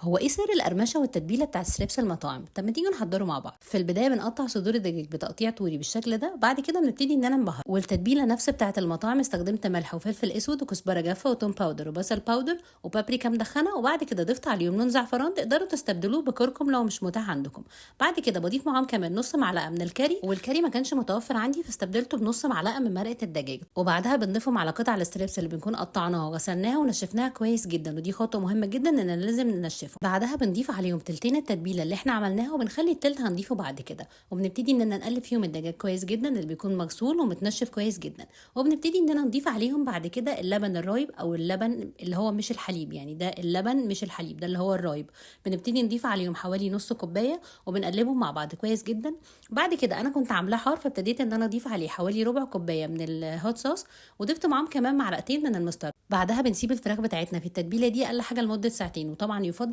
هو ايه سر القرمشه والتتبيله بتاعت ستريبس المطاعم؟ طب ما تيجي نحضره مع بعض. في البدايه بنقطع صدور الدجاج بتقطيع طولي بالشكل ده، بعد كده بنبتدي اننا نبهر. والتتبيله نفس بتاعت المطاعم، استخدمت ملح وفلفل اسود وكزبره جافه وتوم باودر وبصل باودر وبابريكا مدخنه، وبعد كده ضفت عليهم لون زعفران، تقدروا تستبدلوه بكركم لو مش متاح عندكم. بعد كده بضيف معاهم كمان نص معلقه من الكاري، والكاري ما كانش متوفر عندي فاستبدلته بنص معلقه من مرقه الدجاج. وبعدها بنضيفهم على قطع الستريبس اللي بنكون قطعناها وغسلناها ونشفناها كويس جدا، ودي خطوه مهمه جدا اننا لازم ننشفهم. بعدها بنضيف عليهم تلتين التتبيله اللي احنا عملناها، وبنخلي التلت هنضيفه بعد كده، وبنبتدي اننا نقلب فيهم الدجاج كويس جدا اللي بيكون مغسول ومتنشف كويس جدا. وبنبتدي اننا نضيف عليهم بعد كده اللبن الرايب او اللبن اللي هو مش الحليب، يعني ده اللبن مش الحليب، ده اللي هو الرايب. بنبتدي نضيف عليهم حوالي نص كوبايه وبنقلبهم مع بعض كويس جدا. بعد كده انا كنت عاملاه حار، فابتديت ان انا اضيف عليه حوالي ربع كوبايه من الهوت صوص، وضفت معاهم كمان معلقتين من المستردة. بعدها بنسيب الفراخ بتاعتنا في التتبيله دي اقل حاجه لمده ساعتين، وطبعا يفضل